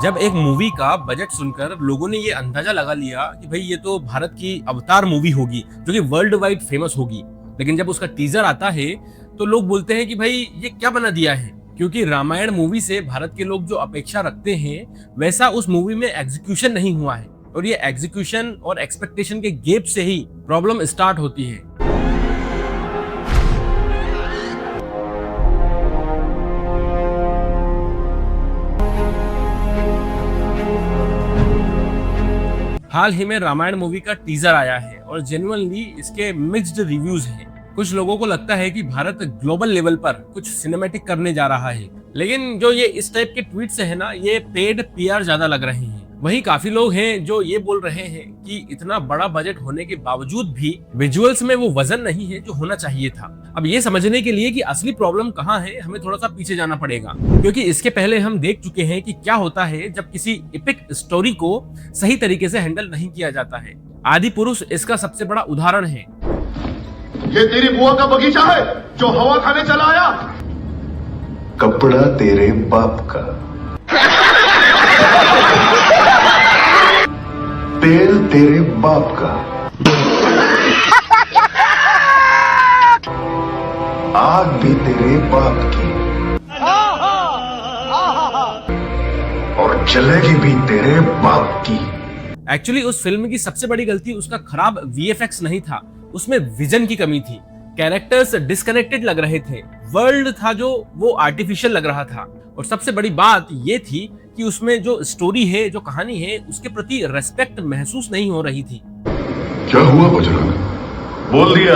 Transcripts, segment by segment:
जब एक मूवी का बजट सुनकर लोगों ने ये अंदाजा लगा लिया कि भाई ये तो भारत की अवतार मूवी होगी जो कि वर्ल्ड वाइड फेमस होगी, लेकिन जब उसका टीजर आता है तो लोग बोलते हैं कि भाई ये क्या बना दिया है। क्योंकि रामायण मूवी से भारत के लोग जो अपेक्षा रखते हैं वैसा उस मूवी में एग्जीक्यूशन नहीं हुआ है, और ये एग्जीक्यूशन और एक्सपेक्टेशन के गैप से ही प्रॉब्लम स्टार्ट होती है। हाल ही में रामायण मूवी का टीजर आया है और जेन्युइनली इसके मिक्स्ड रिव्यूज हैं। कुछ लोगों को लगता है कि भारत ग्लोबल लेवल पर कुछ सिनेमैटिक करने जा रहा है, लेकिन जो ये इस टाइप के ट्वीट्स है ना, ये पेड पीआर ज्यादा लग रहे हैं। वहीं काफी लोग हैं जो ये बोल रहे हैं कि इतना बड़ा बजट होने के बावजूद भी विजुअल्स में वो वजन नहीं है जो होना चाहिए था। अब ये समझने के लिए कि असली प्रॉब्लम कहाँ है, हमें थोड़ा सा पीछे जाना पड़ेगा, क्योंकि इसके पहले हम देख चुके हैं कि क्या होता है जब किसी एपिक स्टोरी को सही तरीके से हैंडल नहीं किया जाता है। आदि पुरुष इसका सबसे बड़ा उदाहरण है। ये तेरी बुआ का बगीचा है जो हवा खाने चला आया। कपड़ा तेरे बाप का, तेल तेरे बाप का, आग भी तेरे बाप की, और जलेगी भी तेरे बाप की। एक्चुअली उस फिल्म की सबसे बड़ी गलती उसका खराब वीएफएक्स नहीं था, उसमें विजन की कमी थी। कैरेक्टर्स डिस्कनेक्टेड लग रहे थे, वर्ल्ड था जो वो आर्टिफिशियल लग रहा था, और सबसे बड़ी बात ये थी कि उसमें जो स्टोरी है, जो कहानी है, उसके प्रति रेस्पेक्ट महसूस नहीं हो रही थी। क्या हुआ बजरंग? बोल दिया,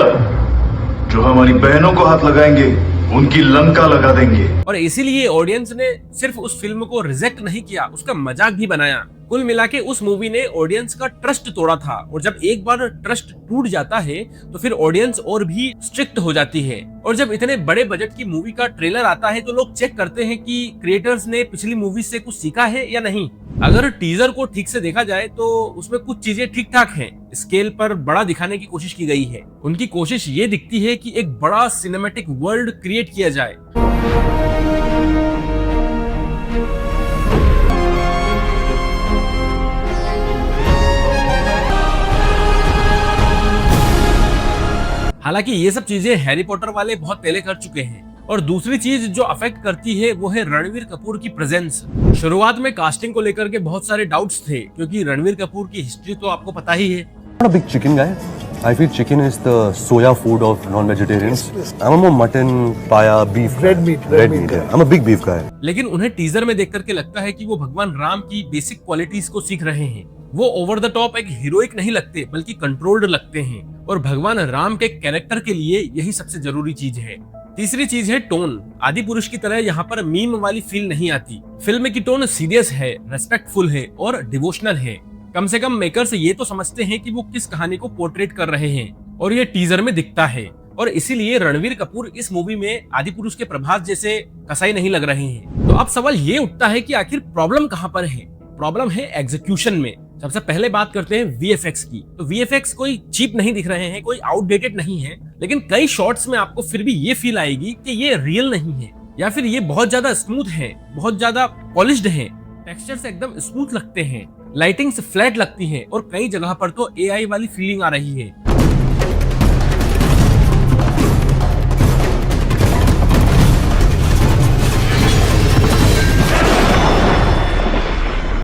जो हमारी बहनों को हाथ लगाएंगे उनकी लंका लगा देंगे। और इसीलिए ऑडियंस ने सिर्फ उस फिल्म को रिजेक्ट नहीं किया, उसका मजाक भी बनाया। कुल मिला के उस मूवी ने ऑडियंस का ट्रस्ट तोड़ा था, और जब एक बार ट्रस्ट टूट जाता है तो फिर ऑडियंस और भी स्ट्रिक्ट हो जाती है। और जब इतने बड़े बजट की मूवी का ट्रेलर आता है तो लोग चेक करते हैं कि क्रिएटर्स ने पिछली मूवी से कुछ सीखा है या नहीं। अगर टीजर को ठीक से देखा जाए तो उसमें कुछ चीजें ठीक ठाक हैं, स्केल पर बड़ा दिखाने की कोशिश की गई है। उनकी कोशिश ये दिखती है कि एक बड़ा सिनेमैटिक वर्ल्ड क्रिएट किया जाए। हालांकि ये सब चीजें हैरी पॉटर वाले बहुत पहले कर चुके हैं। और दूसरी चीज जो अफेक्ट करती है वो है रणवीर कपूर की प्रेजेंस। शुरुआत में कास्टिंग को लेकर के बहुत सारे डाउट्स थे, क्योंकि रणवीर कपूर की हिस्ट्री तो आपको पता ही है। I'm not a big chicken guy. I feel chicken is the soya food of non-vegetarians. I'm a more mutton, paya, beef. Red meat. Yeah. I'm a big beef guy. लेकिन उन्हें teaser में देख करके लगता है कि वो भगवान राम की बेसिक क्वालिटीज को सीख रहे हैं। वो ओवर द टॉप एक हीरोइक नहीं लगते, बल्कि कंट्रोल्ड लगते हैं, और भगवान राम के कैरेक्टर के लिए यही सबसे जरूरी चीज है। तीसरी चीज है टोन। आदि पुरुष की तरह यहाँ पर मीम वाली फील नहीं आती। फिल्म की टोन सीरियस है, रेस्पेक्टफुल है और डिवोशनल है। कम से कम मेकर्स ये तो समझते हैं कि वो किस कहानी को पोर्ट्रेट कर रहे हैं, और ये टीजर में दिखता है। और इसीलिए रणवीर कपूर इस मूवी में आदि पुरुष के प्रभास जैसे कसाई नहीं लग रहे हैं। तो अब सवाल ये उठता है कि आखिर प्रॉब्लम कहाँ पर है। प्रॉब्लम है एग्जीक्यूशन में। सबसे पहले बात करते हैं वीएफएक्स की। तो वीएफएक्स कोई चीप नहीं दिख रहे हैं, कोई आउटडेटेड नहीं है, लेकिन कई शॉट्स में आपको फिर भी ये फील आएगी कि ये रियल नहीं है, या फिर ये बहुत ज्यादा स्मूथ है, बहुत ज्यादा पॉलिश्ड है। टेक्सचर्स एकदम स्मूथ लगते हैं, लाइटिंग्स फ्लैट लगती हैं, और कई जगह पर तो एआई वाली फीलिंग आ रही है।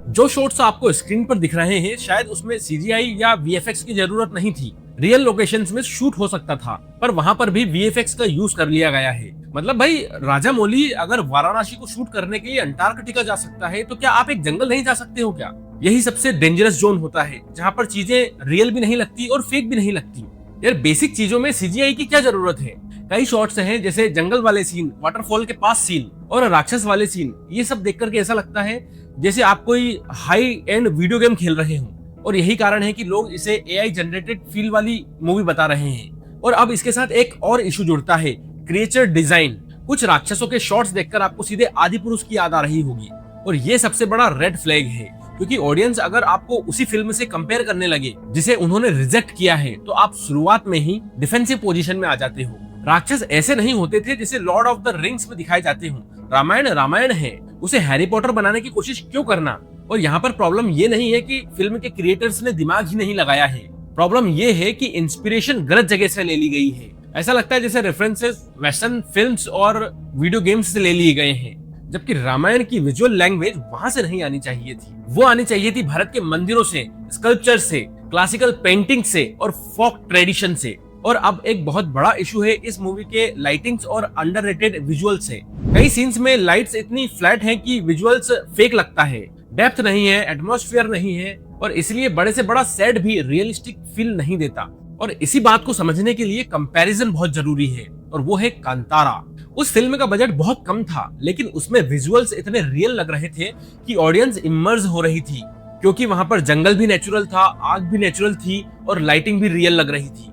जो शॉट्स आपको स्क्रीन पर दिख रहे हैं शायद उसमें सीजीआई या वीएफएक्स की जरूरत नहीं थी। रियल लोकेशंस में शूट हो सकता था, पर वहां पर भी वीएफएक्स का यूज कर लिया गया है। मतलब भाई, राजा मौली अगर वाराणसी को शूट करने के लिए अंटार्कटिका जा सकता है तो क्या आप एक जंगल नहीं जा सकते हो क्या? यही सबसे डेंजरस जोन होता है, जहाँ पर चीजें रियल भी नहीं लगती और फेक भी नहीं लगती। यार, बेसिक चीजों में सीजीआई की क्या जरूरत है? कई शॉट्स हैं, जैसे जंगल वाले सीन, वाटरफॉल के पास सीन और राक्षस वाले सीन, ये सब देख करके ऐसा लगता है जैसे आप कोई हाई एंड वीडियो गेम खेल रहे हो। और यही कारण है कि लोग इसे एआई जनरेटेड फील वाली मूवी बता रहे हैं। और अब इसके साथ एक और इशू जुड़ता है, क्रिएचर डिजाइन। कुछ राक्षसों के शॉट्स देखकर आपको सीधे आदि पुरुष की याद आ रही होगी, और ये सबसे बड़ा रेड फ्लैग है, क्योंकि ऑडियंस अगर आपको उसी फिल्म से कंपेयर करने लगे जिसे उन्होंने रिजेक्ट किया है, तो आप शुरुआत में ही डिफेंसिव पोजीशन में आ जाते हो। राक्षस ऐसे नहीं होते थे जैसे लॉर्ड ऑफ द रिंग्स में दिखाए जाते हो। रामायण रामायण है, उसे हैरी पॉटर बनाने की कोशिश क्यों करना? और यहाँ पर प्रॉब्लम ये नहीं है कि फिल्म के क्रिएटर्स ने दिमाग ही नहीं लगाया है, प्रॉब्लम ये है कि इंस्पिरेशन गलत जगह से ले ली गई है। ऐसा लगता है जैसे रेफरेंसेस वेस्टर्न फिल्म्स और वीडियो गेम्स से ले लिए गए हैं, जबकि रामायण की विजुअल लैंग्वेज वहां से नहीं आनी चाहिए थी। वो आनी चाहिए थी भारत के मंदिरों से, स्कल्पचर से, क्लासिकल पेंटिंग से और फोक ट्रेडिशन से। और अब एक बहुत बड़ा इशू है इस मूवी के लाइटिंग्स और अंडररेटेड विजुअल्स से। कई सीन्स में लाइट्स इतनी फ्लैट हैं कि विजुअल्स फेक लगता है, डेप्थ नहीं है, एटमॉस्फेयर नहीं है, और इसलिए बड़े से बड़ा सेट भी रियलिस्टिक फील नहीं देता। और इसी बात को समझने के लिए कंपैरिजन बहुत जरूरी है, और वो है कांतारा। उस फिल्म का बजट बहुत कम था, लेकिन उसमें विजुअल्स इतने रियल लग रहे थे कि ऑडियंस इमर्ज हो रही थी, क्योंकि वहां पर जंगल भी नेचुरल था, आग भी नेचुरल थी और लाइटिंग भी रियल लग रही थी।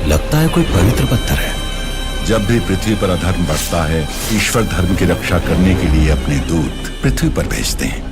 लगता है कोई पवित्र पत्थर है। जब भी पृथ्वी पर अधर्म बढ़ता है, ईश्वर धर्म की रक्षा करने के लिए अपने दूत पृथ्वी पर भेजते हैं।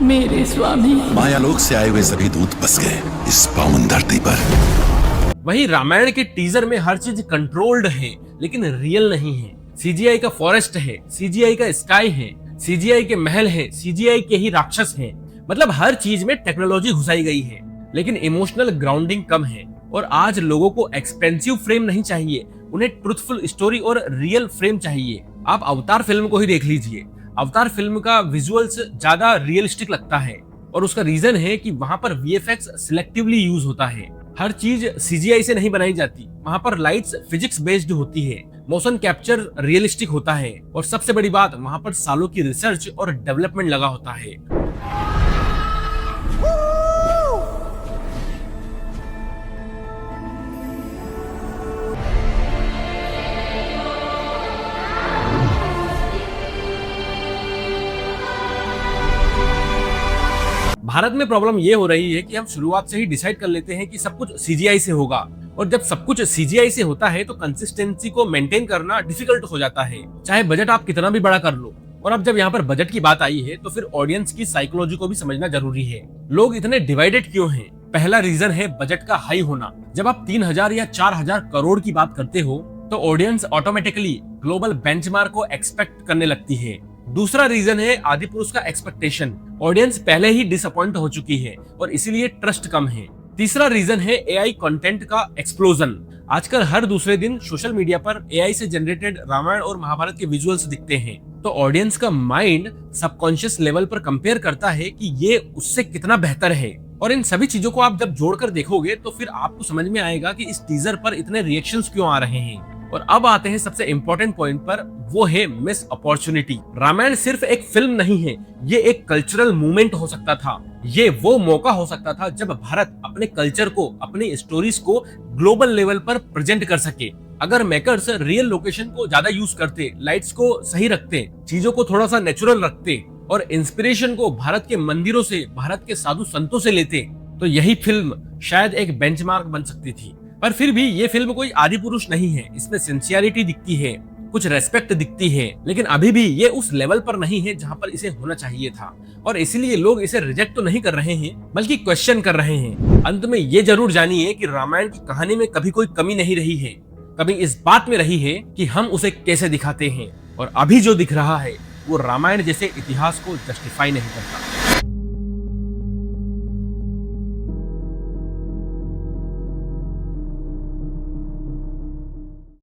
मेरे स्वामी, मायालोक से आए हुए सभी दूत बस गए इस पावन धरती पर। वहीं रामायण के टीजर में हर चीज कंट्रोल्ड है, लेकिन रियल नहीं है। सीजीआई का फॉरेस्ट है, सीजीआई का स्काई है, सीजीआई के महल है, सीजीआई के ही राक्षस हैं। मतलब हर चीज में टेक्नोलॉजी घुसाई गई है, लेकिन इमोशनल ग्राउंडिंग कम है। और आज लोगों को एक्सपेंसिव फ्रेम नहीं चाहिए, उन्हें ट्रुथफुल स्टोरी और रियल फ्रेम चाहिए। आप अवतार फिल्म को ही देख लीजिए, अवतार फिल्म का विजुअल्स ज्यादा रियलिस्टिक लगता है, और उसका रीजन है कि वहां पर वीएफएक्स सिलेक्टिवली यूज होता है। हर चीज सीजीआई से नहीं बनाई जाती, वहां पर लाइट्स फिजिक्स बेस्ड होती है, मोशन कैप्चर रियलिस्टिक होता है, और सबसे बड़ी बात वहां पर सालों की रिसर्च और डेवलपमेंट लगा होता है। भारत में प्रॉब्लम ये हो रही है कि हम शुरुआत से ही डिसाइड कर लेते हैं कि सब कुछ सीजीआई से होगा, और जब सब कुछ सीजीआई से होता है तो कंसिस्टेंसी को मेंटेन करना डिफिकल्ट हो जाता है, चाहे बजट आप कितना भी बड़ा कर लो। और अब जब यहाँ पर बजट की बात आई है तो फिर ऑडियंस की साइकोलॉजी को भी समझना जरूरी है। लोग इतने डिवाइडेड क्यों हैं? पहला रीजन है बजट का हाई होना। जब आप 3000 या 4000 करोड़ की बात करते हो तो ऑडियंस ऑटोमेटिकली ग्लोबल बेंचमार्क को एक्सपेक्ट करने लगती है। दूसरा रीजन है आदिपुरुष का एक्सपेक्टेशन। ऑडियंस पहले ही डिसअपॉइंट हो चुकी है और इसीलिए ट्रस्ट कम है। तीसरा रीजन है एआई कंटेंट का एक्सप्लोजन। आजकल हर दूसरे दिन सोशल मीडिया पर एआई से जनरेटेड रामायण और महाभारत के विजुअल्स दिखते हैं, तो ऑडियंस का माइंड सबकॉन्शियस लेवल पर कंपेयर करता है कि ये उससे कितना बेहतर है। और इन सभी चीजों को आप जब जोड़कर देखोगे तो फिर आपको समझ में आएगा कि इस टीजर पर इतने रिएक्शंस क्यों आ रहे हैं। और अब आते हैं सबसे इंपॉर्टेंट पॉइंट पर, वो है मिस अपॉर्चुनिटी। रामायण सिर्फ एक फिल्म नहीं है, ये एक कल्चरल मूवमेंट हो सकता था। ये वो मौका हो सकता था जब भारत अपने कल्चर को, अपनी स्टोरीज को ग्लोबल लेवल पर प्रेजेंट कर सके। अगर मेकर्स रियल लोकेशन को ज्यादा यूज करते, लाइट्स को सही रखते, चीजों को थोड़ा सा नेचुरल रखते और इंस्पिरेशन को भारत के मंदिरों से, भारत के साधु संतों से लेते, तो यही फिल्म शायद एक बेंचमार्क बन सकती थी। पर फिर भी ये फिल्म कोई आदि पुरुष नहीं है, इसमें सिंसियरिटी दिखती है, कुछ रेस्पेक्ट दिखती है, लेकिन अभी भी ये उस लेवल पर नहीं है जहां पर इसे होना चाहिए था। और इसीलिए लोग इसे रिजेक्ट तो नहीं कर रहे हैं, बल्कि क्वेश्चन कर रहे हैं। अंत में ये जरूर जानिए कि रामायण की कहानी में कभी कोई कमी नहीं रही है, कमी इस बात में रही है कि हम उसे कैसे दिखाते हैं। और अभी जो दिख रहा है वो रामायण जैसे इतिहास को जस्टिफाई नहीं करता।